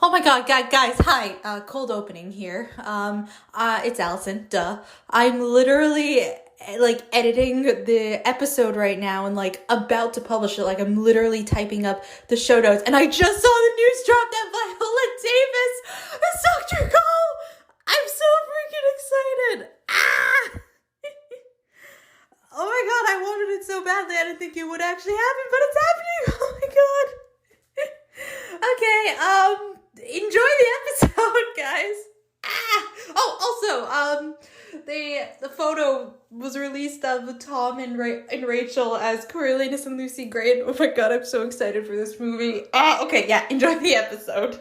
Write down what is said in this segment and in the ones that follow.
Oh my god, guys, hi. Cold opening here. It's Alyson, duh. I'm literally, editing the episode right now and, about to publish it. I'm literally typing up the show notes, and I just saw the news drop that Viola Davis is Dr. Gale! I'm so freaking excited! Ah! Oh my god, I wanted it so badly, I didn't think it would actually happen, but it's happening! Oh my god! Okay, enjoy the episode, guys. Oh, also, the photo was released of Tom and Rachel as Coriolanus and Lucy Gray. Oh my god, I'm so excited for this movie. Okay, yeah, enjoy the episode.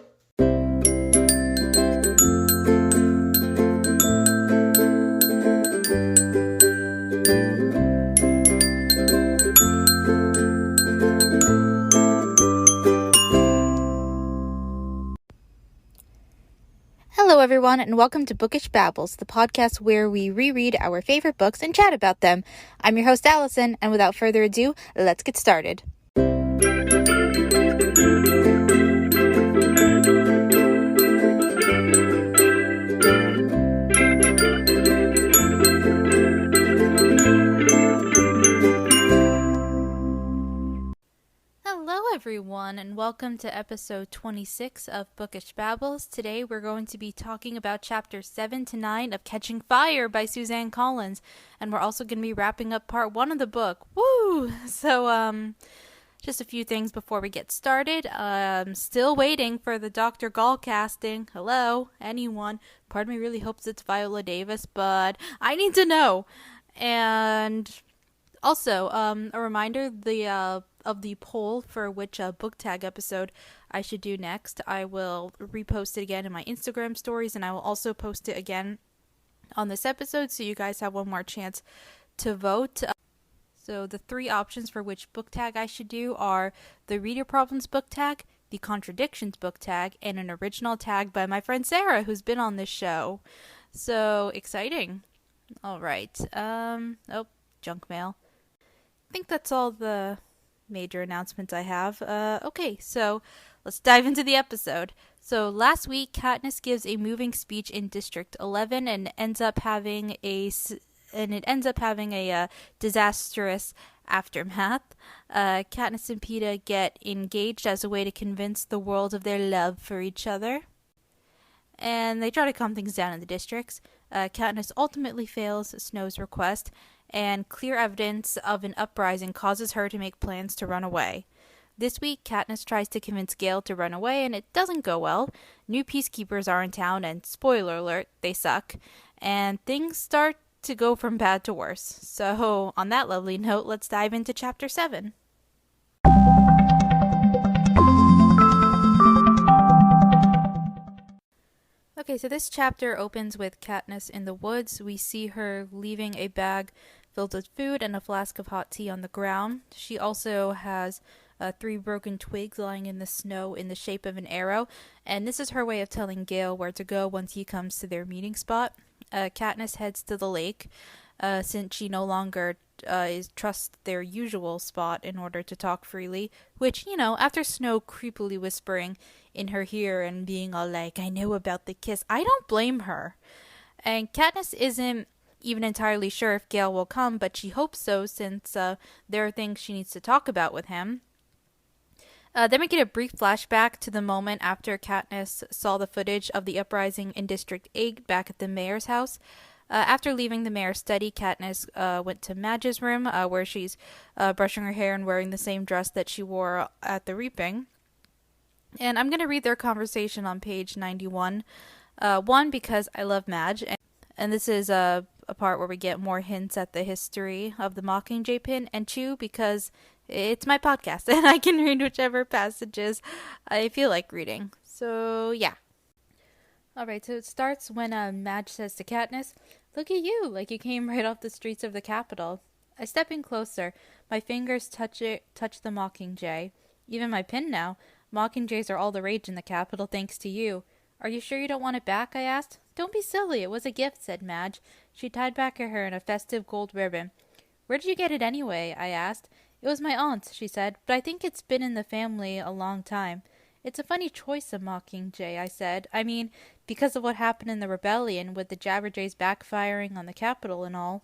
Hello everyone, and welcome to Bookish Babbles, the podcast where we reread our favorite books and chat about them. I'm your host Alyson, and without further ado, let's get started. Hello everyone, and welcome to episode 26 of Bookish Babbles. Today we're going to be talking about chapters 7 to 9 of Catching Fire by Suzanne Collins, and we're also going to be wrapping up part 1 of the book. Woo! So, just a few things before we get started. Still waiting for the Dr. Gale casting. Hello, anyone? Part of me really hopes it's Viola Davis, but I need to know. And also, a reminder, of the poll for which book tag episode I should do next. I will repost it again in my Instagram stories, and I will also post it again on this episode, so you guys have one more chance to vote. So the 3 options for which book tag I should do are the Reader Problems book tag, the Contradictions book tag, and an original tag by my friend Sarah, who's been on this show. So exciting. Alright. Junk mail. I think that's all the major announcements I have. Okay, so let's dive into the episode. So last week, Katniss gives a moving speech in District 11 and ends up having a disastrous aftermath. Katniss and Peeta get engaged as a way to convince the world of their love for each other, and they try to calm things down in the districts. Katniss ultimately fails Snow's request, and clear evidence of an uprising causes her to make plans to run away. This week, Katniss tries to convince Gale to run away, and it doesn't go well. New peacekeepers are in town, and spoiler alert, they suck. And things start to go from bad to worse. So, on that lovely note, let's dive into Chapter 7. Okay, so this chapter opens with Katniss in the woods. We see her leaving a bag filled with food and a flask of hot tea on the ground. She also has 3 broken twigs lying in the snow in the shape of an arrow, and this is her way of telling Gale where to go once he comes to their meeting spot. Katniss heads to the lake, since she no longer trusts their usual spot in order to talk freely, which, after Snow creepily whispering in her ear and being all like, I know about the kiss, I don't blame her. And Katniss isn't even entirely sure if Gale will come, but she hopes so, since there are things she needs to talk about with him. Then we get a brief flashback to the moment after Katniss saw the footage of the uprising in District 8 back at the mayor's house. After leaving the mayor's study, Katniss went to Madge's room, where she's brushing her hair and wearing the same dress that she wore at the reaping. And I'm going to read their conversation on page 91. 1, because I love Madge, and this is a part where we get more hints at the history of the Mockingjay pin, and 2, because it's my podcast, and I can read whichever passages I feel like reading. So, yeah. Alright, so it starts when Madge says to Katniss, look at you, like you came right off the streets of the capital. I step in closer. My fingers touch the Mockingjay. Even my pin now. Mockingjays are all the rage in the capital, thanks to you. Are you sure you don't want it back? I asked. Don't be silly, it was a gift, said Madge. She tied back her hair in a festive gold ribbon. Where did you get it anyway? I asked. It was my aunt's, she said, but I think it's been in the family a long time. It's a funny choice of Mockingjay, I said. I mean, because of what happened in the rebellion with the Jabberjays backfiring on the Capitol and all.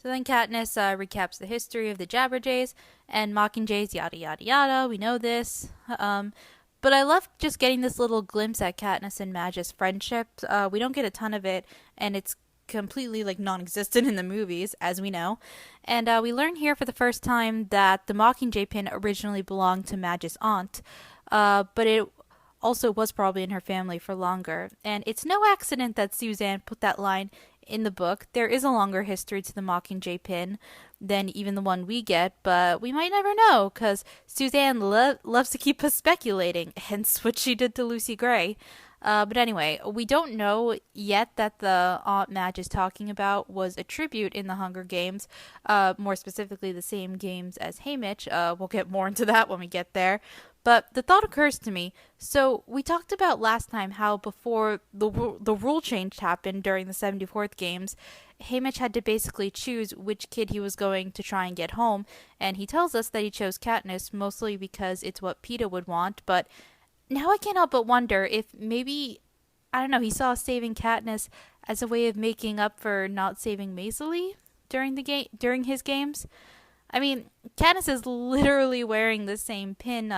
So then Katniss recaps the history of the Jabberjays and Mockingjays, yada yada yada. We know this. But I love just getting this little glimpse at Katniss and Madge's friendship. We don't get a ton of it, and it's completely like non-existent in the movies, as we know. And we learn here for the first time that the Mockingjay pin originally belonged to Madge's aunt, but it also was probably in her family for longer. And it's no accident that Suzanne put that line in the book. There is a longer history to the Mockingjay pin than even the one we get, but we might never know, because Suzanne loves to keep us speculating, hence what she did to Lucy Gray. But anyway, we don't know yet that the Aunt Madge is talking about was a tribute in the Hunger Games, more specifically the same games as Haymitch. We'll get more into that when we get there. But the thought occurs to me, so we talked about last time how before the rule change happened during the 74th games, Haymitch had to basically choose which kid he was going to try and get home, and he tells us that he chose Katniss mostly because it's what Peeta would want, but now I can't help but wonder if maybe, I don't know, he saw saving Katniss as a way of making up for not saving Maisie during his games. I mean, Katniss is literally wearing the same pin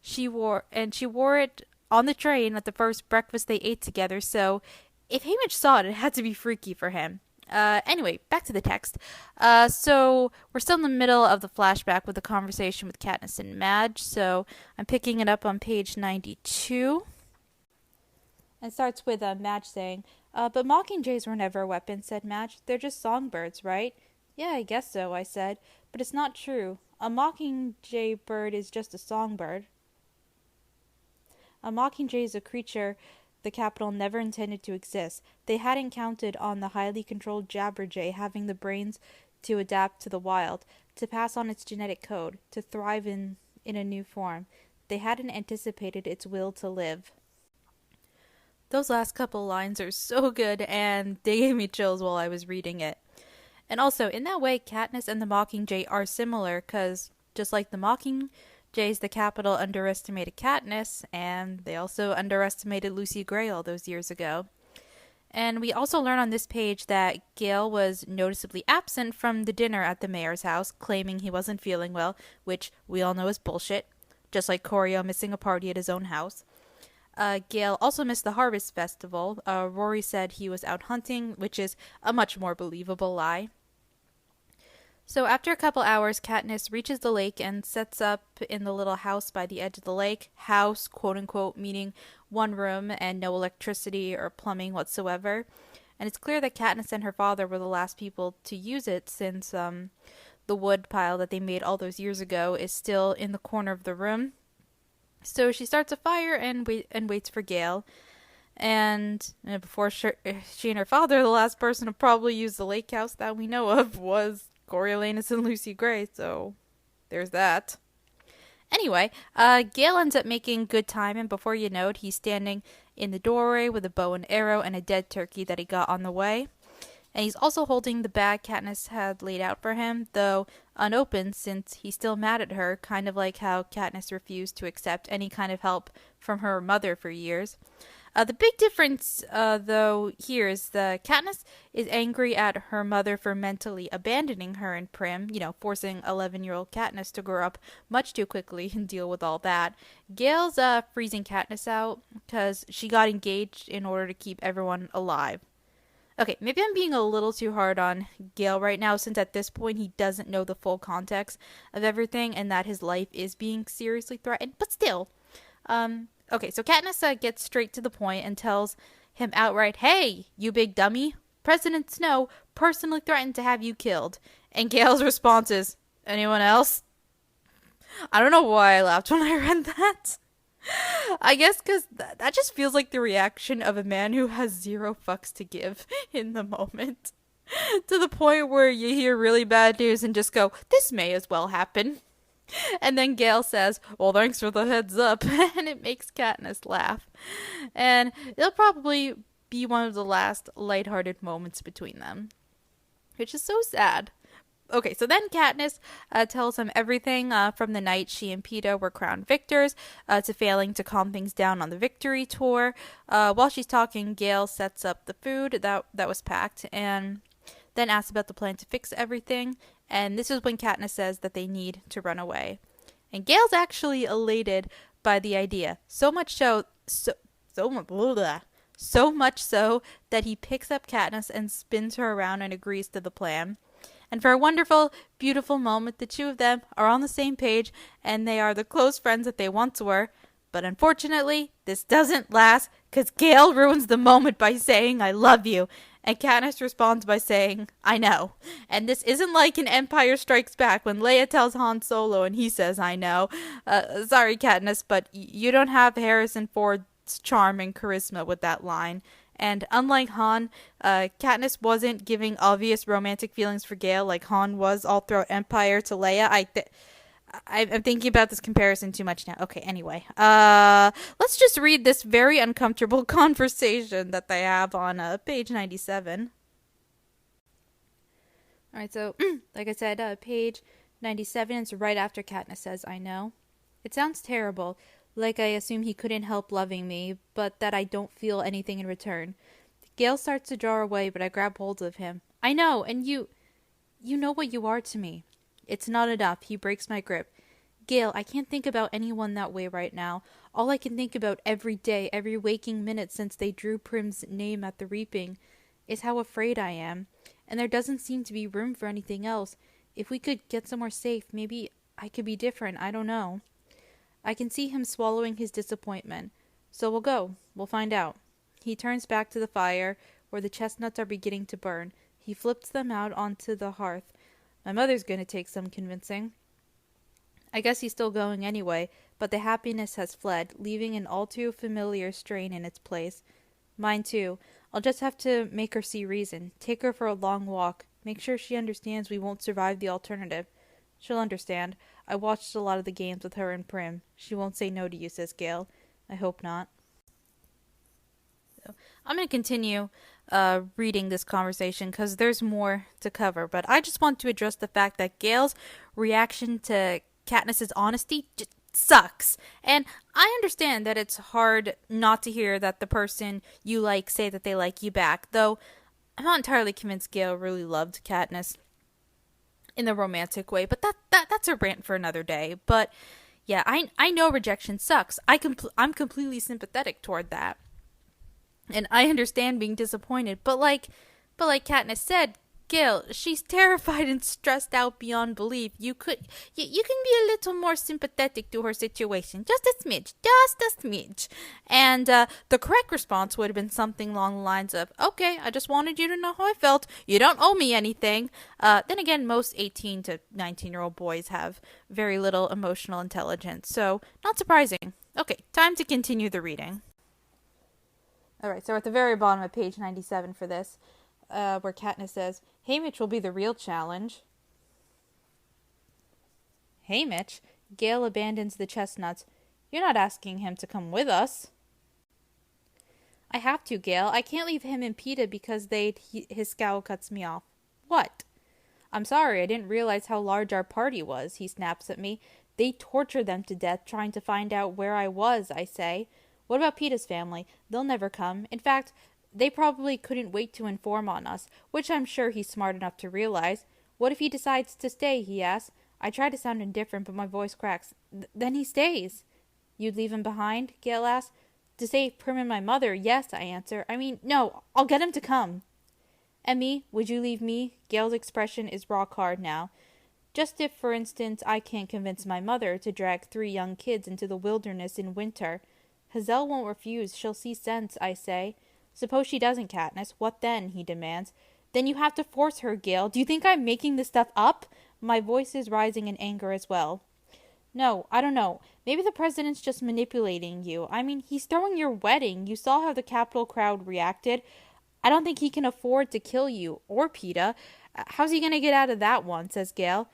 she wore it on the train at the first breakfast they ate together, so if Haymitch saw it, it had to be freaky for him. Anyway, back to the text. So we're still in the middle of the flashback with the conversation with Katniss and Madge, so I'm picking it up on page 92. It starts with Madge saying, but mockingjays were never a weapon, said Madge. They're just songbirds, right? Yeah, I guess so, I said. But it's not true. A mockingjay bird is just a songbird. A mockingjay is a creature the Capitol never intended to exist. They hadn't counted on the highly controlled Jabberjay having the brains to adapt to the wild, to pass on its genetic code, to thrive in a new form. They hadn't anticipated its will to live. Those last couple lines are so good, and they gave me chills while I was reading it. And also, in that way, Katniss and the Mockingjay are similar, because just like the Mockingjays, the Capitol underestimated Katniss, and they also underestimated Lucy Gray all those years ago. And we also learn on this page that Gale was noticeably absent from the dinner at the mayor's house, claiming he wasn't feeling well, which we all know is bullshit, just like Corio missing a party at his own house. Gale also missed the Harvest Festival. Rory said he was out hunting, which is a much more believable lie. So after a couple hours, Katniss reaches the lake and sets up in the little house by the edge of the lake. House, quote-unquote, meaning one room and no electricity or plumbing whatsoever. And it's clear that Katniss and her father were the last people to use it, since the wood pile that they made all those years ago is still in the corner of the room. So she starts a fire and waits for Gale. And before she and her father, the last person to probably use the lake house that we know of was Coriolanus and Lucy Gray, so there's that. Anyway, Gale ends up making good time, and before you know it, he's standing in the doorway with a bow and arrow and a dead turkey that he got on the way. And he's also holding the bag Katniss had laid out for him, though unopened, since he's still mad at her, kind of like how Katniss refused to accept any kind of help from her mother for years. The big difference, though, here is that Katniss is angry at her mother for mentally abandoning her and Prim, forcing 11-year-old Katniss to grow up much too quickly and deal with all that. Gale's freezing Katniss out because she got engaged in order to keep everyone alive. Okay, maybe I'm being a little too hard on Gale right now, since at this point he doesn't know the full context of everything and that his life is being seriously threatened, but still. Okay, so Katniss gets straight to the point and tells him outright, "Hey, you big dummy, President Snow personally threatened to have you killed." And Gale's response is, "Anyone else?" I don't know why I laughed when I read that. I guess because that just feels like the reaction of a man who has zero fucks to give in the moment. To the point where you hear really bad news and just go, "This may as well happen." And then Gale says, "Well, thanks for the heads up." And it makes Katniss laugh. And it'll probably be one of the last lighthearted moments between them, which is so sad. Okay, so then Katniss tells him everything from the night she and Peeta were crowned victors to failing to calm things down on the victory tour. While she's talking, Gale sets up the food that was packed and then asks about the plan to fix everything. And this is when Katniss says that they need to run away. And Gale's actually elated by the idea, so much so that he picks up Katniss and spins her around and agrees to the plan. And for a wonderful, beautiful moment, the two of them are on the same page, and they are the close friends that they once were. But unfortunately, this doesn't last, because Gale ruins the moment by saying, "I love you." And Katniss responds by saying, "I know." And this isn't like in Empire Strikes Back when Leia tells Han Solo and he says, "I know." Sorry, Katniss, but you don't have Harrison Ford's charm and charisma with that line. And unlike Han, Katniss wasn't giving obvious romantic feelings for Gale like Han was all throughout Empire to Leia. I'm thinking about this comparison too much now. Okay, anyway. Let's just read this very uncomfortable conversation that they have on page 97. Alright, so, like I said, page 97 is right after Katniss says, "I know." It sounds terrible, like I assume he couldn't help loving me, but that I don't feel anything in return. Gale starts to draw away, but I grab hold of him. "I know, and you know what you are to me." It's not enough. He breaks my grip. "Gale, I can't think about anyone that way right now. All I can think about every day, every waking minute since they drew Prim's name at the reaping, is how afraid I am. And there doesn't seem to be room for anything else. If we could get somewhere safe, maybe I could be different. I don't know." I can see him swallowing his disappointment. "So we'll go. We'll find out." He turns back to the fire, where the chestnuts are beginning to burn. He flips them out onto the hearth. "My mother's going to take some convincing." I guess he's still going anyway, but the happiness has fled, leaving an all too familiar strain in its place. Mine too. I'll just have to make her see reason. Take her for a long walk. Make sure she understands we won't survive the alternative. She'll understand. I watched a lot of the games with her and Prim. She won't say no to you, says Gale. I hope not. So, I'm going to continue reading this conversation because there's more to cover, but I just want to address the fact that Gale's reaction to Katniss's honesty just sucks. And I understand that it's hard not to hear that the person you like say that they like you back, though I'm not entirely convinced Gale really loved Katniss in the romantic way, but that's a rant for another day. But yeah, I know rejection sucks. I'm completely sympathetic toward that. And I understand being disappointed, but like Katniss said, Gale, she's terrified and stressed out beyond belief. You can be a little more sympathetic to her situation, just a smidge. And the correct response would have been something along the lines of, "Okay, I just wanted you to know how I felt. You don't owe me anything." Then again, most 18 to 19-year-old boys have very little emotional intelligence, so not surprising. Okay, time to continue the reading. Alright, so we're at the very bottom of page 97 for this, where Katniss says, "Haymitch will be the real challenge." Haymitch? Gale abandons the chestnuts. "You're not asking him to come with us." "I have to, Gale. I can't leave him and Peeta because his scowl cuts me off." "What?" "I'm sorry, I didn't realize how large our party was," he snaps at me. "They torture them to death trying to find out where I was," I say. "What about Peeta's family? They'll never come. In fact, they probably couldn't wait to inform on us, which I'm sure he's smart enough to realize. What if he decides to stay?" he asks. I try to sound indifferent, but my voice cracks. Then he stays." "You'd leave him behind?" Gale asks. "To save Prim and my mother, yes," I answer. "I mean, no, I'll get him to come." "And me? Would you leave me?" Gale's expression is rock hard now. "Just if, for instance, I can't convince my mother to drag 3 young kids into the wilderness in winter." "Hazel won't refuse. She'll see sense," I say. "Suppose she doesn't, Katniss. What then?" he demands. "Then you have to force her, Gale. Do you think I'm making this stuff up?" My voice is rising in anger as well. "No, I don't know. Maybe the president's just manipulating you. I mean, he's throwing your wedding. You saw how the Capitol crowd reacted. I don't think he can afford to kill you, or Peeta. How's he going to get out of that one?" says Gale.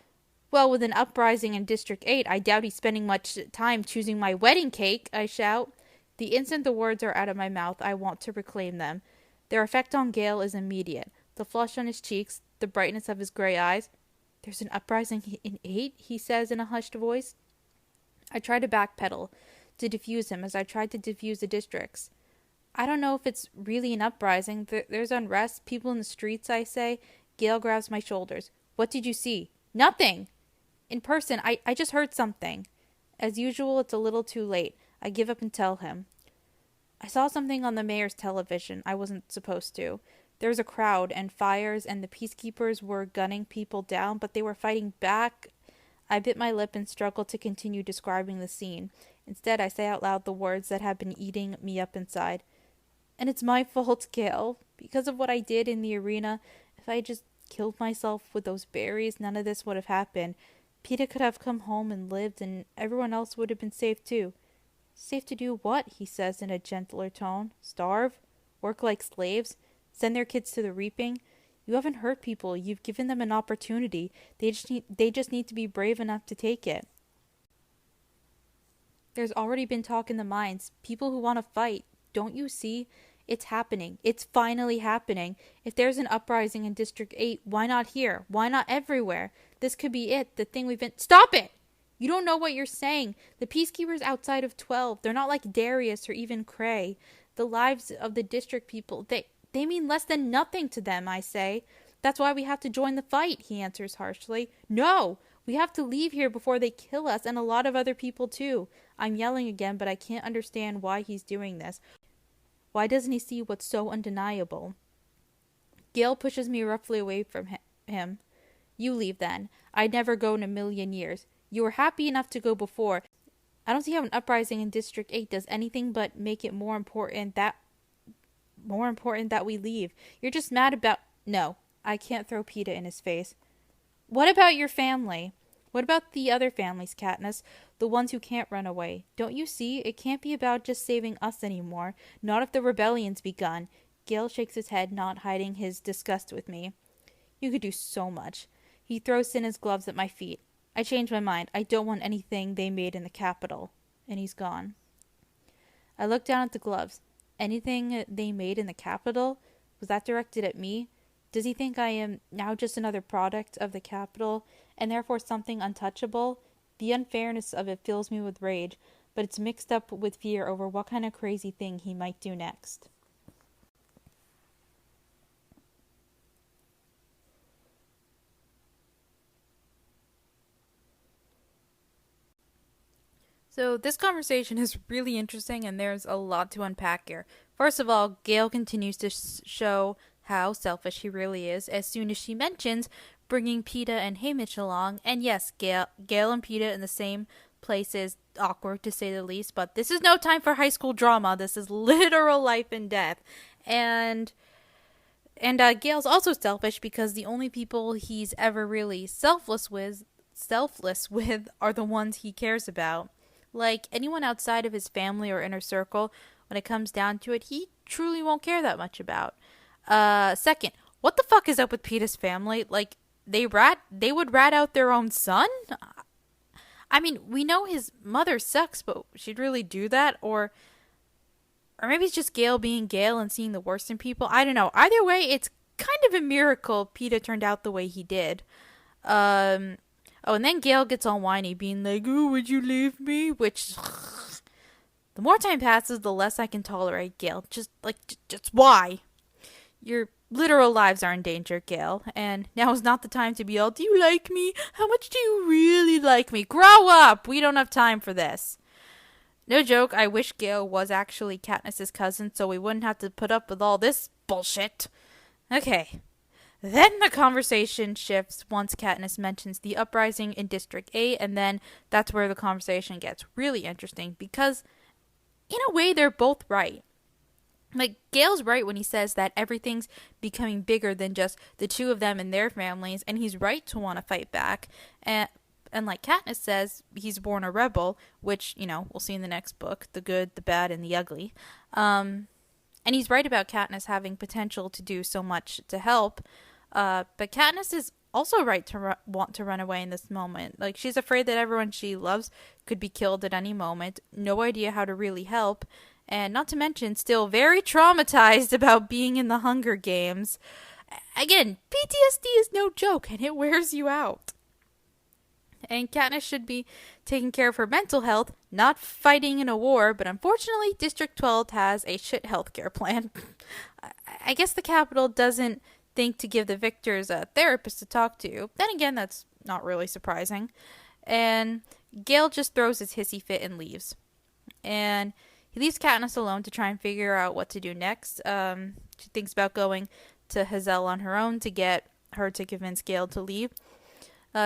"Well, with an uprising in District 8, I doubt he's spending much time choosing my wedding cake," I shout. The instant the words are out of my mouth, I want to reclaim them. Their effect on Gale is immediate. The flush on his cheeks, the brightness of his gray eyes, There's an uprising in 8, he says in a hushed voice. I try to backpedal, to defuse him as I tried to defuse the districts. I don't know if it's really an uprising. There's unrest, people in the streets, I say. Gale grabs my shoulders. What did you see? Nothing! In person, I just heard something. As usual, it's a little too late. I give up and tell him. I saw something on the mayor's television. I wasn't supposed to. There was a crowd and fires, and the peacekeepers were gunning people down, but they were fighting back. I bit my lip and struggled to continue describing the scene. Instead, I say out loud the words that have been eating me up inside. And it's my fault, Gale. Because of what I did in the arena, if I had just killed myself with those berries, none of this would have happened. Peeta could have come home and lived, and everyone else would have been safe too. Safe to do what? He says in a gentler tone. Starve? Work like slaves? Send their kids to the reaping? You haven't hurt people. You've given them an opportunity. They just need to be brave enough to take it. There's already been talk in the mines. People who want to fight. Don't you see? It's happening. It's finally happening. If there's an uprising in District 8, why not here? Why not everywhere? This could be it. The thing we've been... Stop it! You don't know what you're saying. The peacekeepers outside of 12, they're not like Darius or even Cray. The lives of the district people, they mean less than nothing to them, I say. That's why we have to join the fight, he answers harshly. No! We have to leave here before they kill us, and a lot of other people too. I'm yelling again, but I can't understand why he's doing this. Why doesn't he see what's so undeniable? Gale pushes me roughly away from him. You leave then. I'd never go in a million years. You were happy enough to go before. I don't see how an uprising in District 8 does anything but make it more important that we leave. You're just mad about... No, I can't throw Peeta in his face. What about your family? What about the other families, Katniss? The ones who can't run away. Don't you see? It can't be about just saving us anymore. Not if the rebellion's begun. Gale shakes his head, not hiding his disgust with me. You could do so much. He throws Cinna's gloves at my feet. I change my mind. I don't want anything they made in the capital. And he's gone. I look down at the gloves. Anything they made in the capital? Was that directed at me? Does he think I am now just another product of the capital, and therefore something untouchable? The unfairness of it fills me with rage, but it's mixed up with fear over what kind of crazy thing he might do next. So this conversation is really interesting, and there's a lot to unpack here. First of all, Gale continues to show how selfish he really is as soon as she mentions bringing Peeta and Haymitch along. And yes, Gale and Peeta in the same place is awkward to say the least, but this is no time for high school drama. This is literal life and death. And Gale's also selfish because the only people he's ever really selfless with are the ones he cares about. Like, anyone outside of his family or inner circle, when it comes down to it, he truly won't care that much about. Second, what the fuck is up with Peeta's family? Like, they would rat out their own son? I mean, we know his mother sucks, but she'd really do that? Or maybe it's just Gale being Gale and seeing the worst in people? I don't know. Either way, it's kind of a miracle Peeta turned out the way he did. Oh, and then Gale gets all whiny, being like, oh, would you leave me? Which, the more time passes, the less I can tolerate Gale. Just why? Your literal lives are in danger, Gale. And now is not the time to be all, do you like me? How much do you really like me? Grow up! We don't have time for this. No joke, I wish Gale was actually Katniss's cousin, so we wouldn't have to put up with all this bullshit. Okay. Then the conversation shifts once Katniss mentions the uprising in District 8, and then that's where the conversation gets really interesting, because in a way they're both right. Like, Gale's right when he says that everything's becoming bigger than just the two of them and their families, and he's right to want to fight back. And like Katniss says, he's born a rebel, which, we'll see in the next book, the good, the bad, and the ugly. And he's right about Katniss having potential to do so much to help. But Katniss is also right to want to run away in this moment. Like, she's afraid that everyone she loves could be killed at any moment. No idea how to really help. And not to mention, still very traumatized about being in the Hunger Games. Again, PTSD is no joke, and it wears you out. And Katniss should be taking care of her mental health, not fighting in a war, but unfortunately, District 12 has a shit healthcare plan. I guess the Capitol doesn't think to give the victors a therapist to talk to. Then again, that's not really surprising. And Gale just throws his hissy fit and leaves. And he leaves Katniss alone to try and figure out what to do next. She thinks about going to Hazel on her own to get her to convince Gale to leave.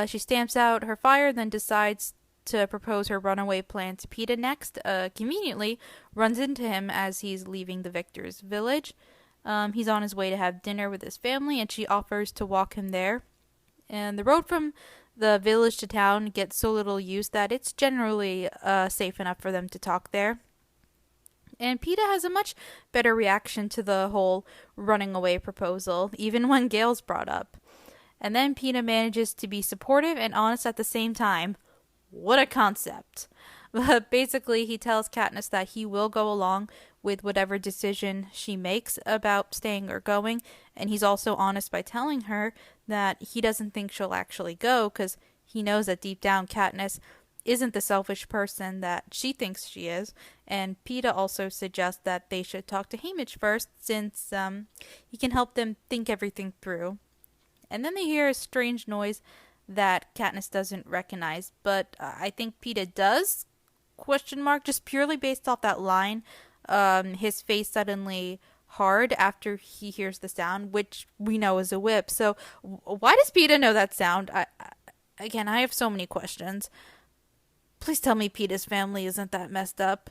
She stamps out her fire, then decides to propose her runaway plan to Peeta next. Conveniently, runs into him as he's leaving the victor's village. He's on his way to have dinner with his family, and she offers to walk him there. And the road from the village to town gets so little use that it's generally safe enough for them to talk there. And Peeta has a much better reaction to the whole running away proposal, even when Gale's brought up. And then Peeta manages to be supportive and honest at the same time. What a concept. But basically, he tells Katniss that he will go along with whatever decision she makes about staying or going. And he's also honest by telling her that he doesn't think she'll actually go, because he knows that deep down Katniss isn't the selfish person that she thinks she is. And Peeta also suggests that they should talk to Haymitch first, since he can help them think everything through. And then they hear a strange noise that Katniss doesn't recognize, but I think Peeta does, ? Just purely based off that line. His face suddenly hard after he hears the sound, which we know is a whip. So why does Peeta know that sound? I have so many questions. Please tell me Peeta's family isn't that messed up.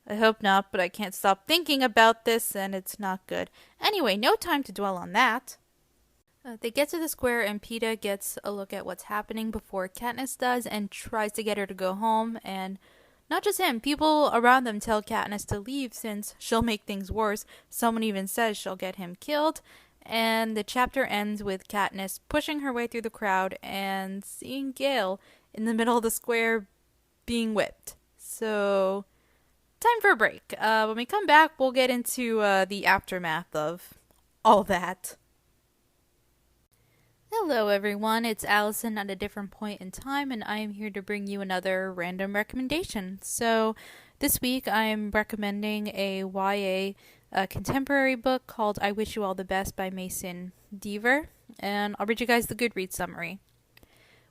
I hope not, but I can't stop thinking about this, and it's not good. Anyway, no time to dwell on that. They get to the square, and Peeta gets a look at what's happening before Katniss does and tries to get her to go home. And not just him, people around them tell Katniss to leave since she'll make things worse. Someone even says she'll get him killed. And the chapter ends with Katniss pushing her way through the crowd and seeing Gale in the middle of the square being whipped. So, time for a break. When we come back, we'll get into the aftermath of all that. Hello everyone, it's Alyson at a different point in time, and I am here to bring you another random recommendation. So this week I am recommending a YA contemporary book called I Wish You All the Best by Mason Deaver, and I'll read you guys the Goodreads summary.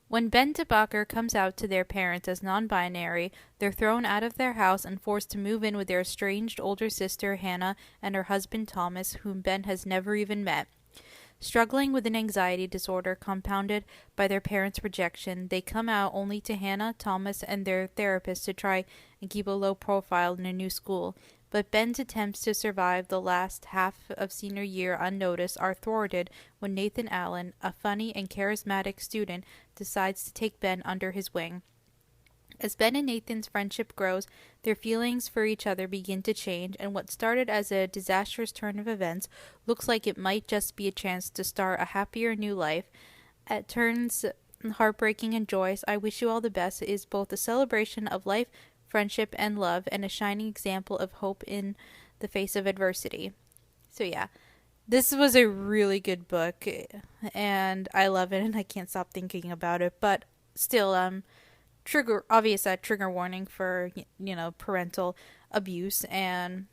When Ben DeBacher comes out to their parents as non-binary, they're thrown out of their house and forced to move in with their estranged older sister Hannah and her husband Thomas, whom Ben has never even met. Struggling with an anxiety disorder compounded by their parents' rejection, they come out only to Hannah, Thomas, and their therapist to try and keep a low profile in a new school. But Ben's attempts to survive the last half of senior year unnoticed are thwarted when Nathan Allen, a funny and charismatic student, decides to take Ben under his wing. As Ben and Nathan's friendship grows, their feelings for each other begin to change, and what started as a disastrous turn of events looks like it might just be a chance to start a happier new life. At turns heartbreaking and joyous, I Wish You All the Best is both a celebration of life, friendship, and love, and a shining example of hope in the face of adversity. So yeah, this was a really good book, and I love it, and I can't stop thinking about it, but still, trigger warning for parental abuse, and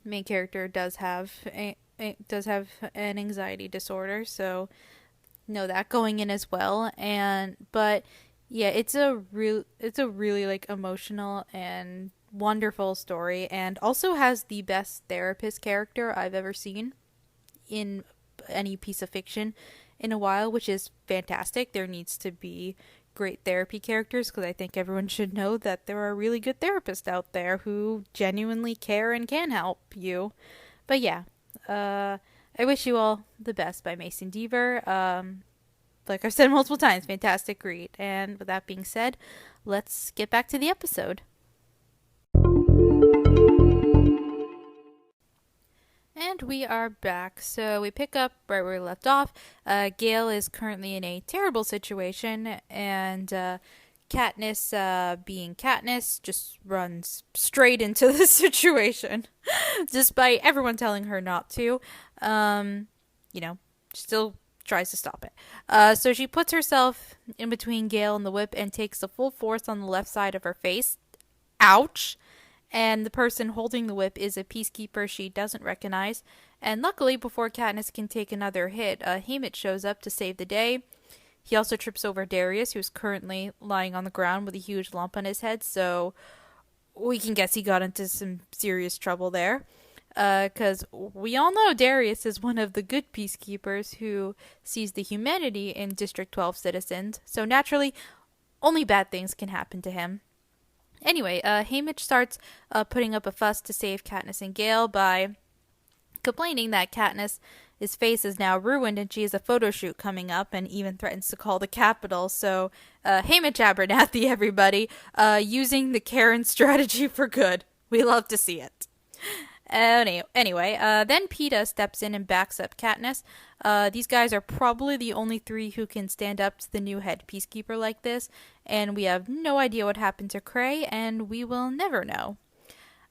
main character does have an anxiety disorder, so know that going in as well. But yeah, it's a really like emotional and wonderful story, and also has the best therapist character I've ever seen in any piece of fiction in a while, which is fantastic. There needs to be great therapy characters, because I think everyone should know that there are really good therapists out there who genuinely care and can help you. But yeah, I Wish You All the Best by Mason Deaver. Like I've said multiple times, fantastic read. And with that being said, let's get back to the episode. And we are back. So we pick up right where we left off. Gale is currently in a terrible situation, and Katniss, being Katniss, just runs straight into the situation, despite everyone telling her not to. Still tries to stop it. So she puts herself in between Gale and the whip and takes the full force on the left side of her face. Ouch! And the person holding the whip is a peacekeeper she doesn't recognize. And luckily, before Katniss can take another hit, Haymitch shows up to save the day. He also trips over Darius, who's currently lying on the ground with a huge lump on his head, so we can guess he got into some serious trouble there. Because we all know Darius is one of the good peacekeepers who sees the humanity in District 12 citizens, so naturally, only bad things can happen to him. Anyway, Haymitch starts putting up a fuss to save Katniss and Gale by complaining that Katniss's face is now ruined and she has a photo shoot coming up and even threatens to call the Capitol. So, Haymitch Abernathy, everybody, using the Karen strategy for good. We love to see it. Anyway, then PETA steps in and backs up Katniss. These guys are probably the only three who can stand up to the new head peacekeeper like this, and we have no idea what happened to Cray, and we will never know.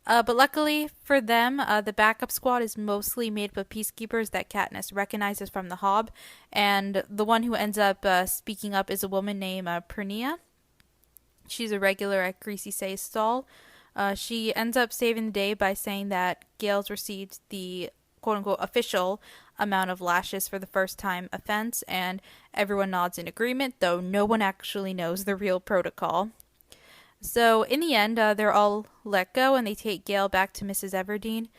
But luckily for them, the backup squad is mostly made up of peacekeepers that Katniss recognizes from the Hob, and the one who ends up speaking up is a woman named Pernia. She's a regular at Greasy Say's stall. She ends up saving the day by saying that Gale's received the quote-unquote official amount of lashes for the first time offense, and everyone nods in agreement, though no one actually knows the real protocol. So in the end, they're all let go and they take Gale back to Mrs. Everdeen,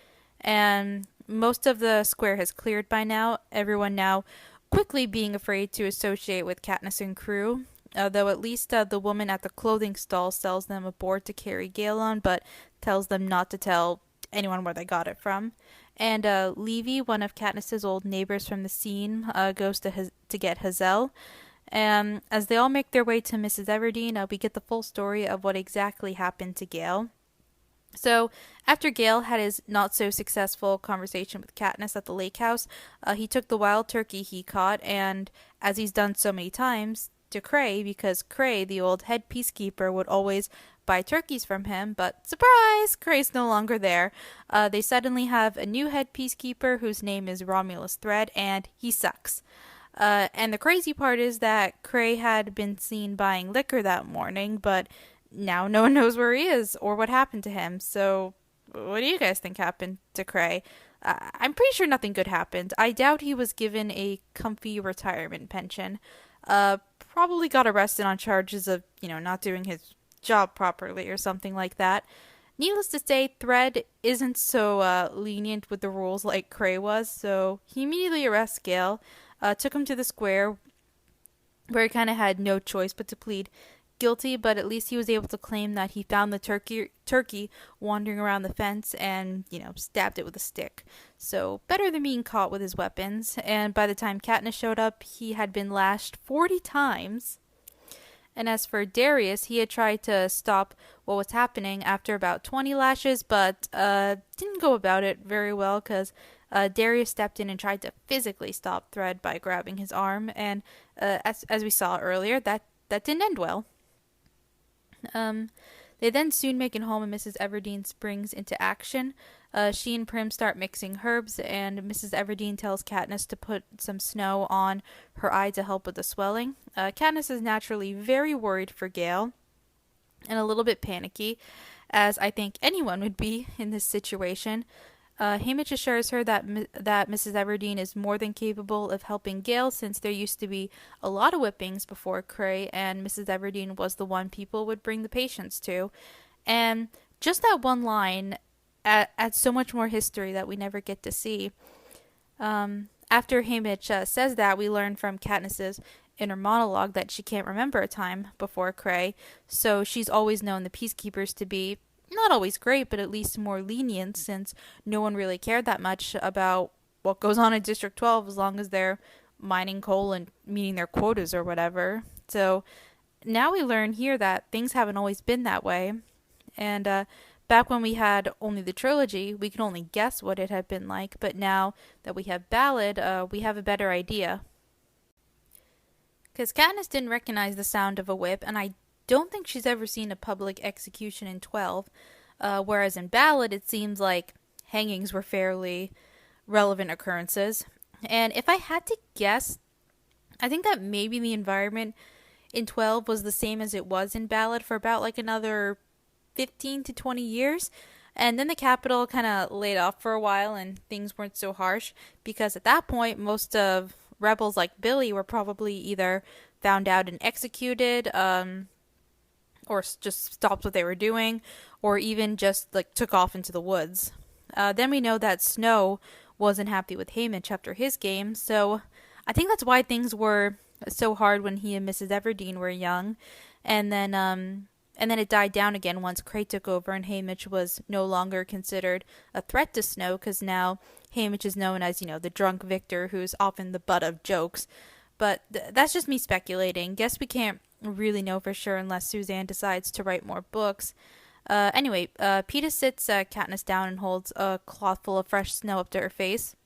and most of the square has cleared by now, everyone now quickly being afraid to associate with Katniss and crew. Though at least the woman at the clothing stall sells them a board to carry Gale on, but tells them not to tell anyone where they got it from. And Levy, one of Katniss's old neighbors from the scene, goes to get Hazel. And as they all make their way to Mrs. Everdeen, we get the full story of what exactly happened to Gale. So, after Gale had his not-so-successful conversation with Katniss at the lake house, he took the wild turkey he caught, and as he's done so many times, to Cray, because Cray, the old head peacekeeper, would always buy turkeys from him, but surprise! Cray's no longer there. They suddenly have a new head peacekeeper whose name is Romulus Thread, and he sucks. And the crazy part is that Cray had been seen buying liquor that morning, but now no one knows where he is or what happened to him. So, what do you guys think happened to Cray? I'm pretty sure nothing good happened. I doubt he was given a comfy retirement pension. Probably got arrested on charges of, not doing his job properly or something like that. Needless to say, Thread isn't so lenient with the rules like Cray was, so he immediately arrests Gale, took him to the square, where he kind of had no choice but to plead guilty, but at least he was able to claim that he found the turkey wandering around the fence and, stabbed it with a stick. So, better than being caught with his weapons, and by the time Katniss showed up, he had been lashed 40 times. And as for Darius, he had tried to stop what was happening after about 20 lashes, but didn't go about it very well, because Darius stepped in and tried to physically stop Thread by grabbing his arm, and as we saw earlier, that didn't end well. They then soon make it home and Mrs. Everdeen springs into action. She and Prim start mixing herbs, and Mrs. Everdeen tells Katniss to put some snow on her eye to help with the swelling. Katniss is naturally very worried for Gale and a little bit panicky, as I think anyone would be in this situation. Haymitch assures her that Mrs. Everdeen is more than capable of helping Gale, since there used to be a lot of whippings before Cray, and Mrs. Everdeen was the one people would bring the patients to. And just that one line adds so much more history that we never get to see. After Haymitch says that, we learn from Katniss's inner monologue that she can't remember a time before Cray, so she's always known the peacekeepers to be not always great, but at least more lenient, since no one really cared that much about what goes on in District 12 as long as they're mining coal and meeting their quotas or whatever. So now we learn here that things haven't always been that way. And back when we had only the trilogy, we could only guess what it had been like, but now that we have Ballad, we have a better idea. Because Katniss didn't recognize the sound of a whip, and I don't think she's ever seen a public execution in 12, whereas in Ballad it seems like hangings were fairly relevant occurrences. And if I had to guess, I think that maybe the environment in 12 was the same as it was in Ballad for about like another 15 to 20 years. And then the capital kind of laid off for a while and things weren't so harsh because at that point, most of rebels like Billy were probably either found out and executed, or just stopped what they were doing, or even just like took off into the woods. Then we know that Snow wasn't happy with Haymitch after his game, so I think that's why things were so hard when he and Mrs. Everdeen were young, and then it died down again once Cray took over and Haymitch was no longer considered a threat to Snow because now Haymitch is known as, the drunk victor who's often the butt of jokes. But that's just me speculating. Guess we can't really know for sure unless Suzanne decides to write more books. Anyway, Peeta sits Katniss down and holds a cloth full of fresh snow up to her face.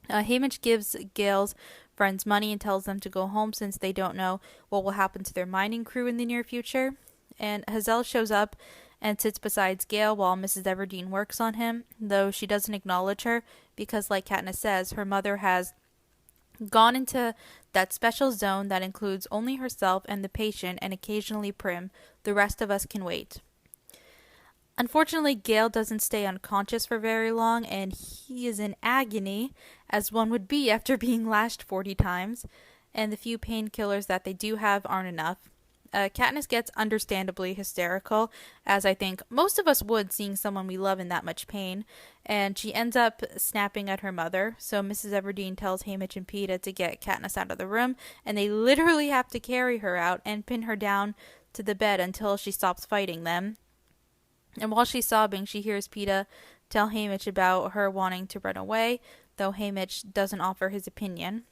Haymitch gives Gale's friends money and tells them to go home since they don't know what will happen to their mining crew in the near future. And Hazel shows up and sits beside Gale while Mrs. Everdeen works on him, though she doesn't acknowledge her because, like Katniss says, her mother has gone into that special zone that includes only herself and the patient and occasionally Prim. The rest of us can wait. Unfortunately, Gale doesn't stay unconscious for very long, and he is in agony, as one would be after being lashed 40 times, and the few painkillers that they do have aren't enough. Katniss gets understandably hysterical, as I think most of us would seeing someone we love in that much pain, and she ends up snapping at her mother, so Mrs. Everdeen tells Haymitch and Peeta to get Katniss out of the room, and they literally have to carry her out and pin her down to the bed until she stops fighting them. And while she's sobbing, she hears Peeta tell Haymitch about her wanting to run away, though Haymitch doesn't offer his opinion.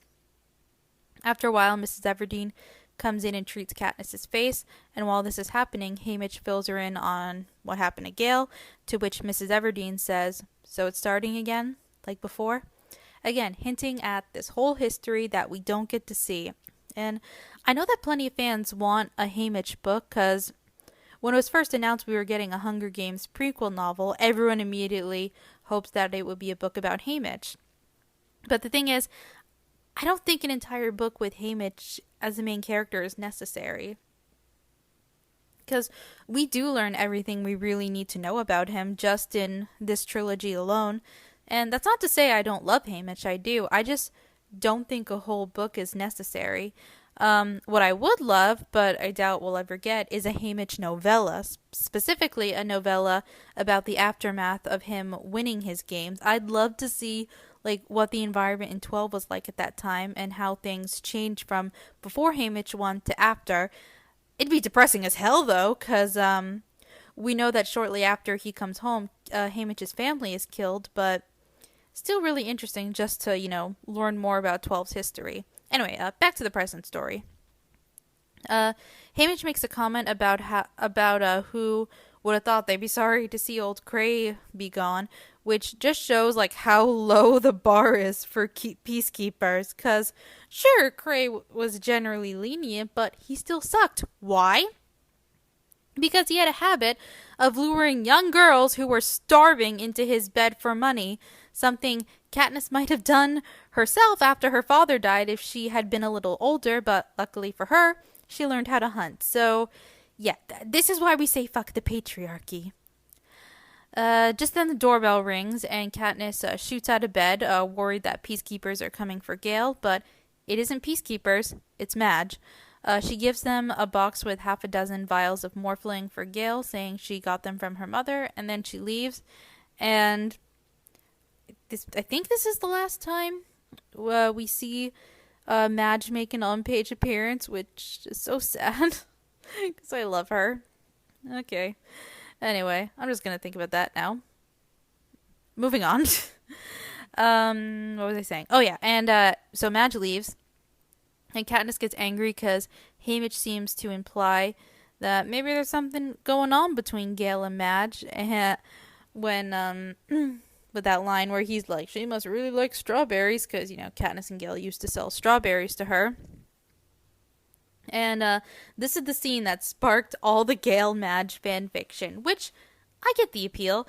After a while, Mrs. Everdeen comes in and treats Katniss's face, and while this is happening, Haymitch fills her in on what happened to Gale, to which Mrs. Everdeen says, "So it's starting again, like before?" Again, hinting at this whole history that we don't get to see. And I know that plenty of fans want a Haymitch book, because when it was first announced we were getting a Hunger Games prequel novel, everyone immediately hoped that it would be a book about Haymitch. But the thing is, I don't think an entire book with Haymitch as the main character is necessary. Because we do learn everything we really need to know about him just in this trilogy alone. And that's not to say I don't love Haymitch, I do. I just don't think a whole book is necessary. What I would love, but I doubt we'll ever get, is a Haymitch novella. Specifically, a novella about the aftermath of him winning his games. I'd love to see what the environment in 12 was like at that time and how things changed from before Haymitch won to after. It'd be depressing as hell, though, because we know that shortly after he comes home, Haymitch's family is killed, but still really interesting just to, learn more about 12's history. Anyway, back to the present story. Haymitch makes a comment about who would have thought they'd be sorry to see old Cray be gone, which just shows how low the bar is for peacekeepers. Cause sure, Cray was generally lenient, but he still sucked. Why? Because he had a habit of luring young girls who were starving into his bed for money, something Katniss might have done herself after her father died if she had been a little older, but luckily for her, she learned how to hunt. So, yeah, this is why we say fuck the patriarchy. Just then the doorbell rings and Katniss shoots out of bed, worried that peacekeepers are coming for Gale, but it isn't peacekeepers, it's Madge. She gives them a box with half a dozen vials of morphling for Gale, saying she got them from her mother, and then she leaves. And I think this is the last time we see Madge make an on-page appearance, which is so sad, because I love her. Okay. Anyway, I'm just going to think about that now. Moving on. What was I saying? Oh, yeah. And so Madge leaves. And Katniss gets angry because Haymitch seems to imply that maybe there's something going on between Gale and Madge. And when, with that line where he's like, she must really like strawberries, because, Katniss and Gale used to sell strawberries to her. And this is the scene that sparked all the Gale Madge fan fiction, which I get the appeal.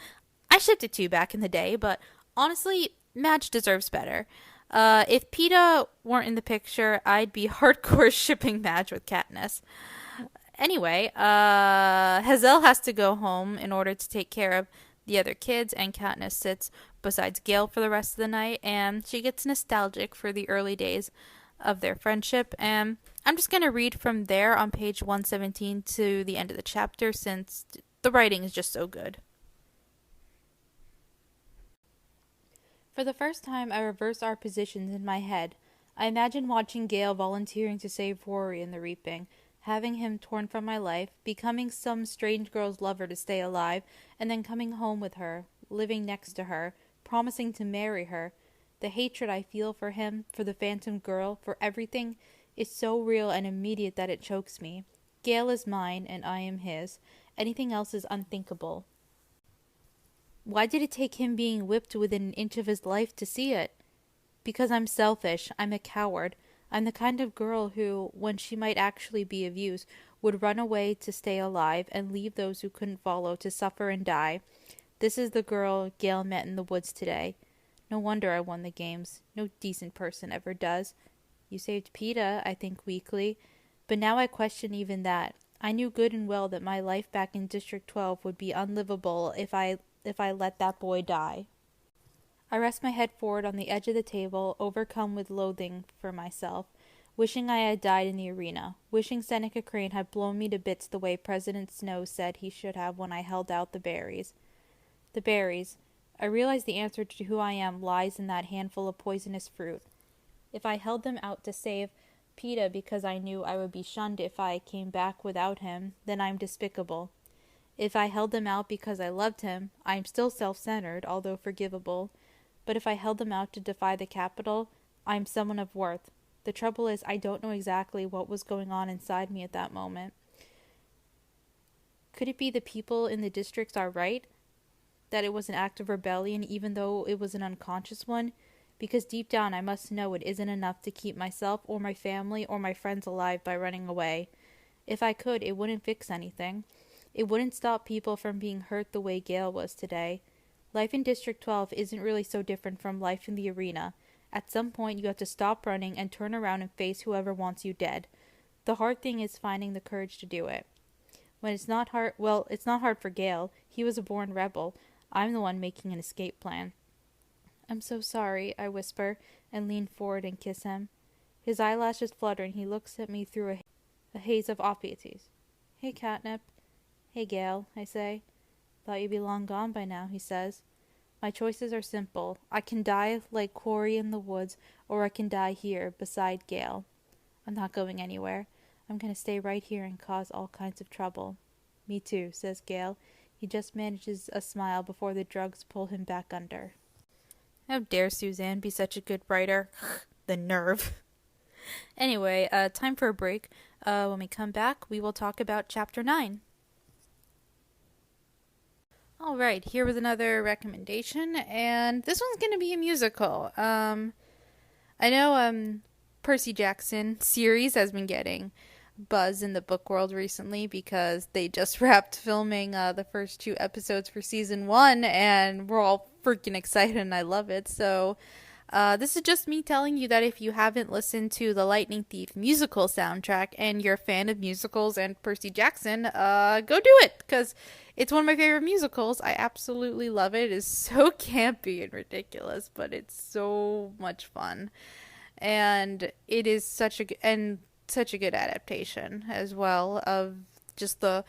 I shipped it too back in the day, but honestly, Madge deserves better. If PETA weren't in the picture, I'd be hardcore shipping match with Katniss. Anyway, Hazel has to go home in order to take care of the other kids, and Katniss sits beside Gale for the rest of the night, and she gets nostalgic for the early days of their friendship. And I'm just going to read from there on page 117 to the end of the chapter, since the writing is just so good. For the first time, I reverse our positions in my head. I imagine watching Gale volunteering to save Rory in the reaping, having him torn from my life, becoming some strange girl's lover to stay alive, and then coming home with her, living next to her, promising to marry her. The hatred I feel for him, for the phantom girl, for everything, is so real and immediate that it chokes me. Gale is mine, and I am his. Anything else is unthinkable. Why did it take him being whipped within an inch of his life to see it? Because I'm selfish. I'm a coward. I'm the kind of girl who, when she might actually be of use, would run away to stay alive and leave those who couldn't follow to suffer and die. This is the girl Gale met in the woods today. No wonder I won the games. No decent person ever does. You saved PETA, I think weakly, but now I question even that. I knew good and well that my life back in District 12 would be unlivable if I let that boy die. I rest my head forward on the edge of the table, overcome with loathing for myself, wishing I had died in the arena, wishing Seneca Crane had blown me to bits the way President Snow said he should have when I held out the berries. The berries. I realize the answer to who I am lies in that handful of poisonous fruit. If I held them out to save PETA because I knew I would be shunned if I came back without him, then I'm despicable. If I held them out because I loved him, I am still self-centered, although forgivable. But if I held them out to defy the Capitol, I am someone of worth. The trouble is, I don't know exactly what was going on inside me at that moment. Could it be the people in the districts are right? That it was an act of rebellion, even though it was an unconscious one? Because deep down I must know it isn't enough to keep myself or my family or my friends alive by running away. If I could, it wouldn't fix anything. It wouldn't stop people from being hurt the way Gale was today. Life in District 12 isn't really so different from life in the arena. At some point you have to stop running and turn around and face whoever wants you dead. The hard thing is finding the courage to do it. When it's not hard, well, it's not hard for Gale. He was a born rebel. I'm the one making an escape plan. I'm so sorry, I whisper, and lean forward and kiss him. His eyelashes flutter, and he looks at me through a haze of obvieties. Hey, Catnip. Hey, Gale, I say. Thought you'd be long gone by now, he says. My choices are simple. I can die like Quarry in the woods, or I can die here, beside Gale. I'm not going anywhere. I'm going to stay right here and cause all kinds of trouble. Me too, says Gale. He just manages a smile before the drugs pull him back under. How dare Suzanne be such a good writer? The nerve. Anyway, time for a break. When we come back, we will talk about Chapter 9. Alright, here was another recommendation, and this one's going to be a musical. I know Percy Jackson series has been getting buzz in the book world recently because they just wrapped filming the first 2 episodes for season 1, and we're all freaking excited and I love it. So this is just me telling you that if you haven't listened to the Lightning Thief musical soundtrack and you're a fan of musicals and Percy Jackson, go do it, because it's one of my favorite musicals. I absolutely love it. It is so campy and ridiculous, but it's so much fun. And it is such a good adaptation as well of just the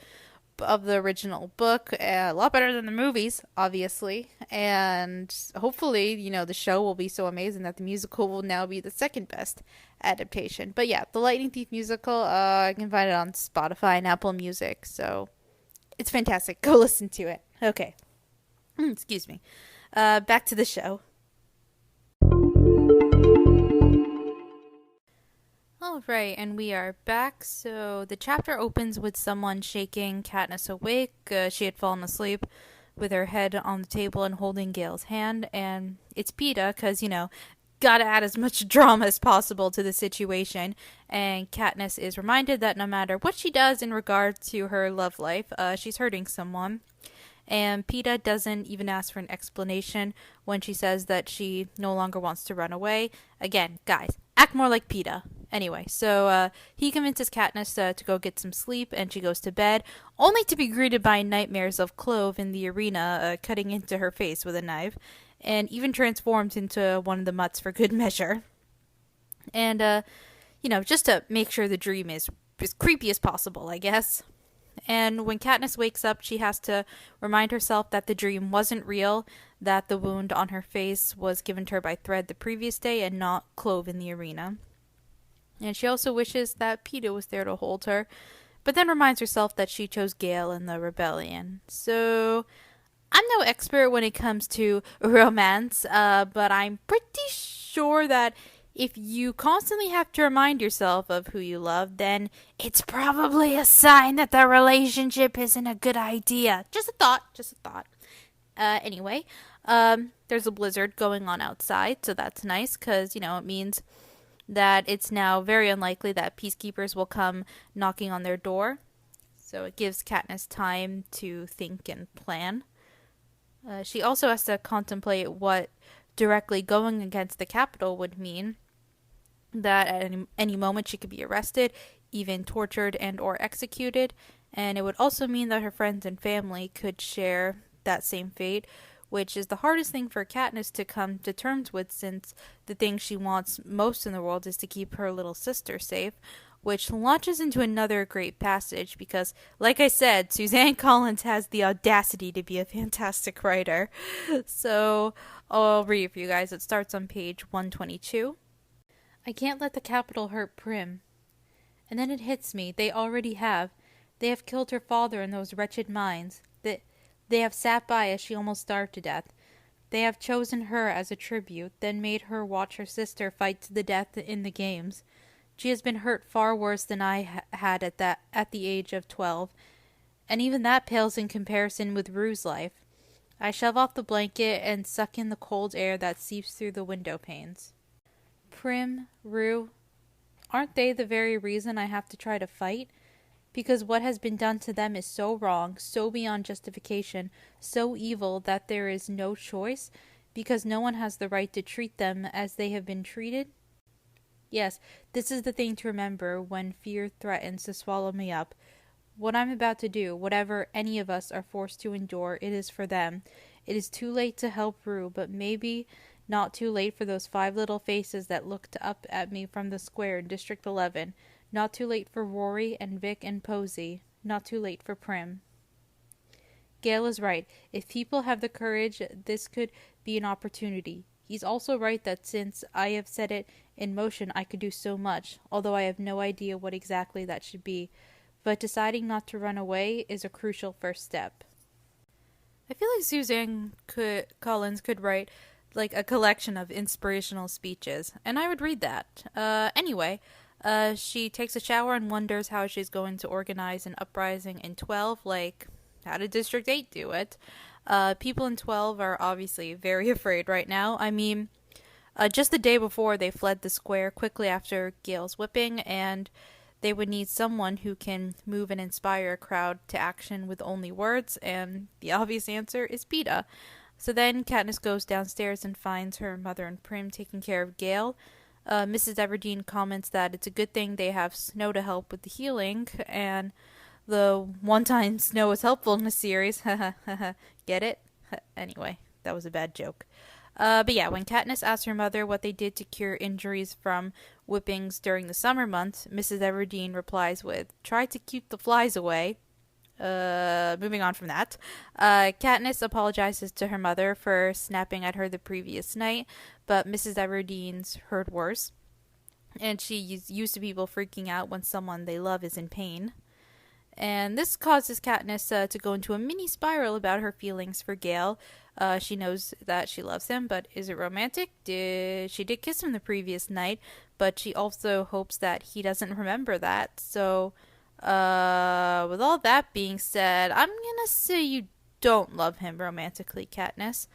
original book. A lot better than the movies, obviously. And hopefully, the show will be so amazing that the musical will now be the second best adaptation. But yeah, the Lightning Thief musical, I can find it on Spotify and Apple Music. So it's fantastic. Go listen to it. Okay. Excuse me. Back to the show. Alright, and we are back. So the chapter opens with someone shaking Katniss awake. She had fallen asleep with her head on the table and holding Gale's hand. And it's PETA, because, gotta add as much drama as possible to the situation. And Katniss is reminded that no matter what she does in regard to her love life, she's hurting someone. and Peta doesn't even ask for an explanation when she says that she no longer wants to run away. Again, guys, act more like Peta. Anyway, so he convinces Katniss to go get some sleep, and she goes to bed, only to be greeted by nightmares of Clove in the arena cutting into her face with a knife, and even transformed into one of the mutts for good measure. And, just to make sure the dream is as creepy as possible, I guess. And when Katniss wakes up, she has to remind herself that the dream wasn't real, that the wound on her face was given to her by Thread the previous day and not Clove in the arena. And she also wishes that Peta was there to hold her, but then reminds herself that she chose Gale in the rebellion. So, I'm no expert when it comes to romance, but I'm pretty sure that if you constantly have to remind yourself of who you love, then it's probably a sign that the relationship isn't a good idea. Just a thought. Anyway, there's a blizzard going on outside, so that's nice, because, it means that it's now very unlikely that peacekeepers will come knocking on their door. So it gives Katniss time to think and plan. She also has to contemplate what directly going against the Capitol would mean. That at any moment she could be arrested, even tortured and or executed. And it would also mean that her friends and family could share that same fate, which is the hardest thing for Katniss to come to terms with, since the thing she wants most in the world is to keep her little sister safe, which launches into another great passage because, like I said, Suzanne Collins has the audacity to be a fantastic writer. So I'll read it for you guys. It starts on page 122. I can't let the Capitol hurt Prim. And then it hits me. They already have. They have killed her father in those wretched mines. They have sat by as she almost starved to death. They have chosen her as a tribute, then made her watch her sister fight to the death in the games. She has been hurt far worse than I had at the age of 12, and even that pales in comparison with Rue's life. I shove off the blanket and suck in the cold air that seeps through the window panes. Prim, Rue, aren't they the very reason I have to try to fight? Because what has been done to them is so wrong, so beyond justification, so evil that there is no choice, because no one has the right to treat them as they have been treated? Yes, this is the thing to remember when fear threatens to swallow me up. What I'm about to do, whatever any of us are forced to endure, it is for them. It is too late to help Rue, but maybe not too late for those 5 little faces that looked up at me from the square in District 11. Not too late for Rory and Vic and Posey. Not too late for Prim. Gale is right. If people have the courage, this could be an opportunity. He's also right that since I have set it in motion, I could do so much, although I have no idea what exactly that should be. But deciding not to run away is a crucial first step. I feel like Suzanne Collins could write like a collection of inspirational speeches, and I would read that. Anyway, she takes a shower and wonders how she's going to organize an uprising in 12, like, how did District 8 do it? People in 12 are obviously very afraid right now. I mean, just the day before, they fled the square quickly after Gale's whipping, and they would need someone who can move and inspire a crowd to action with only words, and the obvious answer is Peta. So then Katniss goes downstairs and finds her mother and Prim taking care of Gale. Mrs. Everdeen comments that it's a good thing they have Snow to help with the healing, and the one time Snow was helpful in the series. Get it? Anyway, that was a bad joke. But yeah, when Katniss asks her mother what they did to cure injuries from whippings during the summer months, Mrs. Everdeen replies with, "Try to keep the flies away." Moving on from that, Katniss apologizes to her mother for snapping at her the previous night, but Mrs. Everdeen's heard worse, and she's used to people freaking out when someone they love is in pain. And this causes Katniss to go into a mini spiral about her feelings for Gale. She knows that she loves him, but is it romantic? She did kiss him the previous night, but she also hopes that he doesn't remember that. So, with all that being said, I'm gonna say you don't love him romantically, Katniss.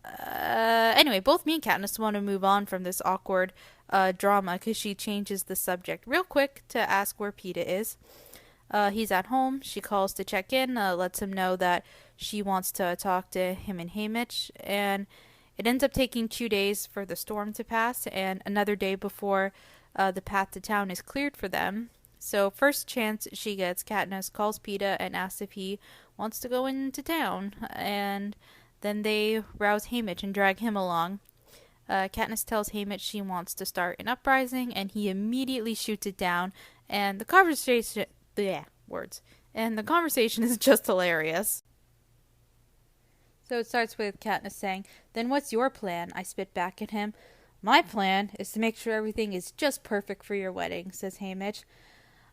Anyway, both me and Katniss want to move on from this awkward drama because she changes the subject real quick to ask where Peta is. He's at home. She calls to check in, lets him know that she wants to talk to him and Hamish, and it ends up taking 2 days for the storm to pass and another day before the path to town is cleared for them. So first chance she gets, Katniss calls Peeta and asks if he wants to go into town, and then they rouse Hamish and drag him along. Katniss tells Hamish she wants to start an uprising, and he immediately shoots it down, and the conversation... Yeah, words. And the conversation is just hilarious. So it starts with Katniss saying, "Then what's your plan?" I spit back at him. "My plan is to make sure everything is just perfect for your wedding," says Hamish.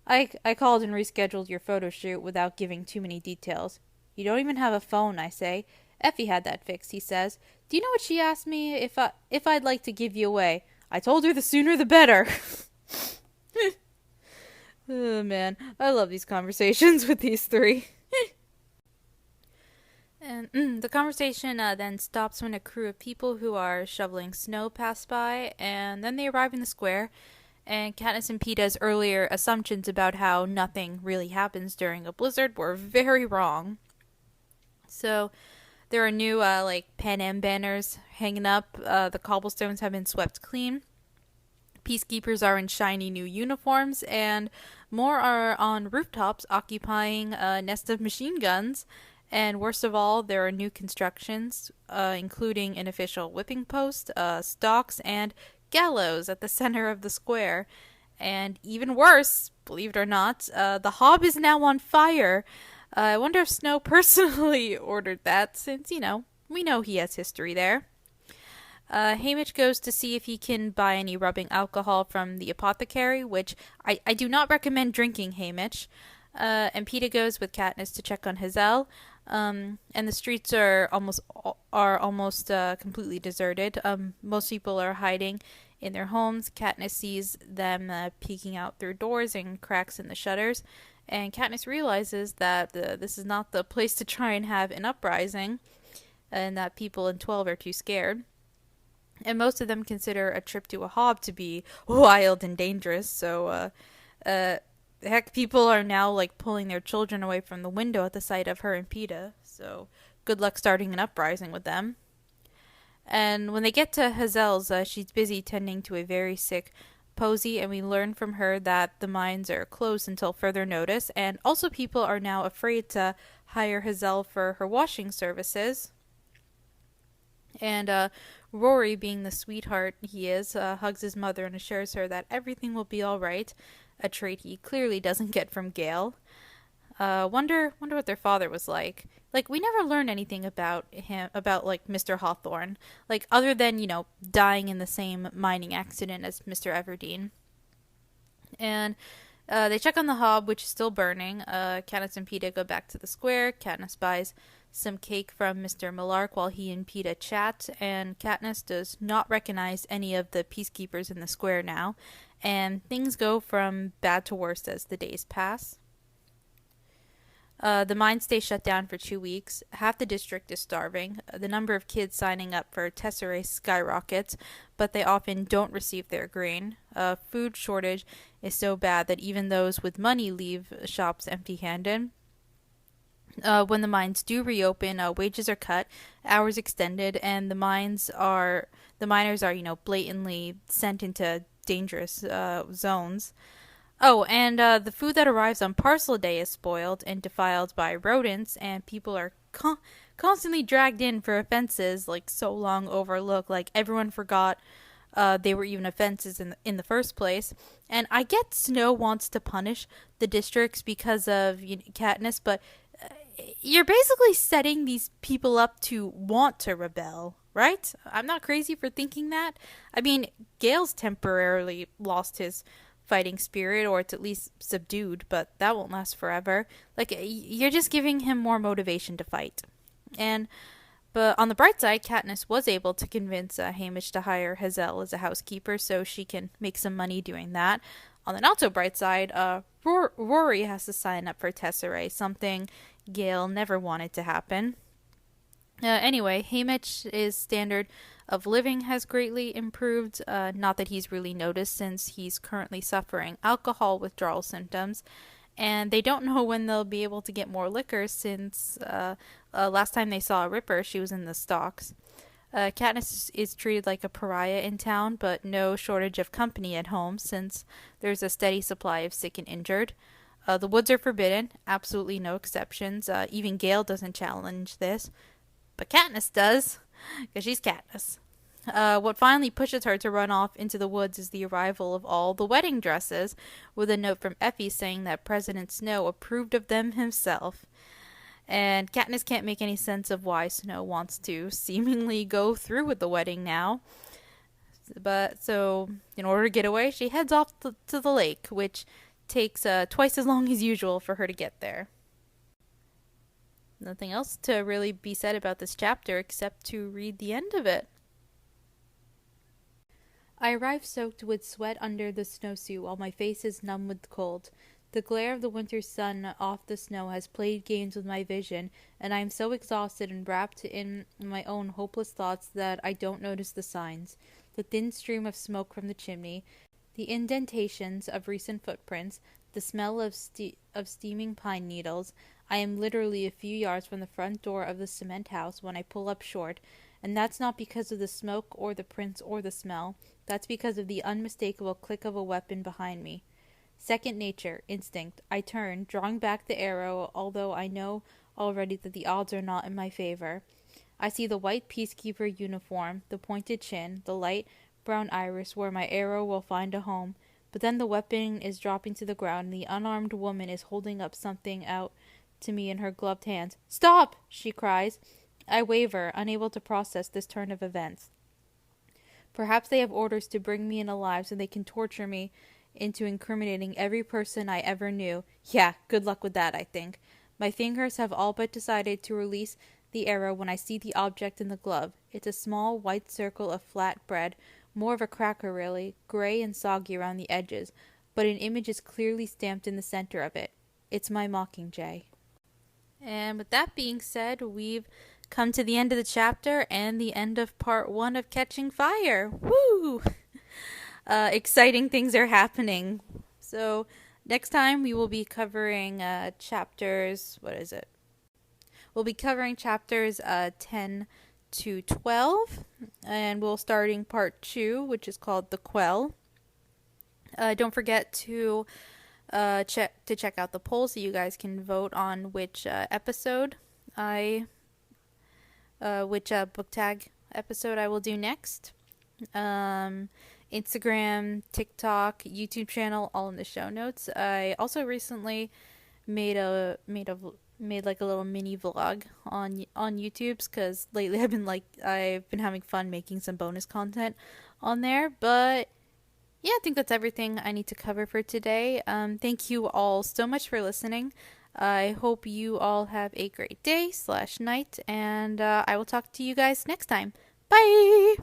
I called and rescheduled your photo shoot without giving too many details. "You don't even have a phone," I say. "Effie had that fixed," he says. "Do you know what she asked me if I'd like to give you away? I told her the sooner the better." Oh man, I love these conversations with these three. And the conversation then stops when a crew of people who are shoveling snow pass by, and then they arrive in the square. And Katniss and Peeta's earlier assumptions about how nothing really happens during a blizzard were very wrong. So there are new Pan Am banners hanging up. The cobblestones have been swept clean. Peacekeepers are in shiny new uniforms, and more are on rooftops occupying a nest of machine guns. And worst of all, there are new constructions, including an official whipping post, stocks, and gallows at the center of the square. And even worse, believe it or not, the Hob is now on fire. I wonder if Snow personally ordered that, since, we know he has history there. Hamish goes to see if he can buy any rubbing alcohol from the apothecary, which I do not recommend drinking, Hamish. And Peeta goes with Katniss to check on Hazel. And the streets are almost completely deserted. Most people are hiding in their homes. Katniss sees them peeking out through doors and cracks in the shutters. And Katniss realizes that this is not the place to try and have an uprising, and that people in 12 are too scared. And most of them consider a trip to a Hob to be wild and dangerous. So, heck, people are now pulling their children away from the window at the sight of her and Peeta. So, good luck starting an uprising with them. And when they get to Hazel's, she's busy tending to a very sick Posey, and we learn from her that the mines are closed until further notice. And also, people are now afraid to hire Hazel for her washing services. And Rory, being the sweetheart he is, hugs his mother and assures her that everything will be all right, a trait he clearly doesn't get from Gale. Wonder what their father was like. We never learn anything about him, about Mr. Hawthorne, other than dying in the same mining accident as Mr. Everdeen. And they check on the Hob, which is still burning. Katniss and Peeta go back to the square. Katniss buys some cake from Mr. Millark while he and Peeta chat, and Katniss does not recognize any of the peacekeepers in the square now, and things go from bad to worse as the days pass. The mines stay shut down for 2 weeks. Half the district is starving. The number of kids signing up for Tesserae skyrockets, but they often don't receive their grain. Food shortage is so bad that even those with money leave shops empty-handed. When the mines do reopen, wages are cut, hours extended, and the miners are blatantly sent into dangerous zones. Oh, and the food that arrives on parcel day is spoiled and defiled by rodents, and people are constantly dragged in for offenses so long overlooked, everyone forgot they were even offenses in the first place. And I get Snow wants to punish the districts because of Katniss, but you're basically setting these people up to want to rebel, right? I'm not crazy for thinking that. I mean, Gale's temporarily lost his fighting spirit, or it's at least subdued, but that won't last forever. You're just giving him more motivation to fight. But on the bright side, Katniss was able to convince Hamish to hire Hazel as a housekeeper so she can make some money doing that. On the not so bright side, Rory has to sign up for Tesserae, something Gale never wanted to happen. Anyway, Hamish's standard of living has greatly improved. Not that he's really noticed, since he's currently suffering alcohol withdrawal symptoms. and they don't know when they'll be able to get more liquor since last time they saw a Ripper, she was in the stocks. Katniss is treated like a pariah in town, but no shortage of company at home since there's a steady supply of sick and injured. The woods are forbidden, absolutely no exceptions. Even Gale doesn't challenge this, but Katniss does, because she's Katniss. What finally pushes her to run off into the woods is the arrival of all the wedding dresses, with a note from Effie saying that President Snow approved of them himself. And Katniss can't make any sense of why Snow wants to seemingly go through with the wedding now. But so, in order to get away, she heads off to the lake, which takes twice as long as usual for her to get there. Nothing else to really be said about this chapter except to read the end of it. I arrive soaked with sweat under the snowsuit while my face is numb with cold. The glare of the winter sun off the snow has played games with my vision, and I am so exhausted and wrapped in my own hopeless thoughts that I don't notice the signs. The thin stream of smoke from the chimney, the indentations of recent footprints, the smell of steaming pine needles. I am literally a few yards from the front door of the cement house when I pull up short, and that's not because of the smoke or the prints or the smell. That's because of the unmistakable click of a weapon behind me. Second nature, instinct. I turn, drawing back the arrow, although I know already that the odds are not in my favor. I see the white peacekeeper uniform, the pointed chin, the light brown iris where my arrow will find a home. But then the weapon is dropping to the ground, and the unarmed woman is holding up something out to me in her gloved hands. "Stop!" she cries. I waver, unable to process this turn of events. Perhaps they have orders to bring me in alive so they can torture me into incriminating every person I ever knew. Yeah, good luck with that, I think. My fingers have all but decided to release the arrow when I see the object in the glove. It's a small white circle of flat bread, more of a cracker really, gray and soggy around the edges, but an image is clearly stamped in the center of it. It's my Mockingjay. And with that being said, we've come to the end of the chapter and the end of part 1 of Catching Fire. Woo! Exciting things are happening. So next time we will be covering chapters, We'll be covering chapters 10 to 12, and we'll starting part 2, which is called The Quell. Don't forget to check out the poll so you guys can vote on which episode which book tag episode I will do next. Instagram, TikTok, YouTube channel, all in the show notes. I also recently made like a little mini vlog on YouTube's, because lately I've been having fun making some bonus content on there. But yeah, I think that's everything I need to cover for today. Thank you all so much for listening. I hope you all have a great day / night, and I will talk to you guys next time. Bye!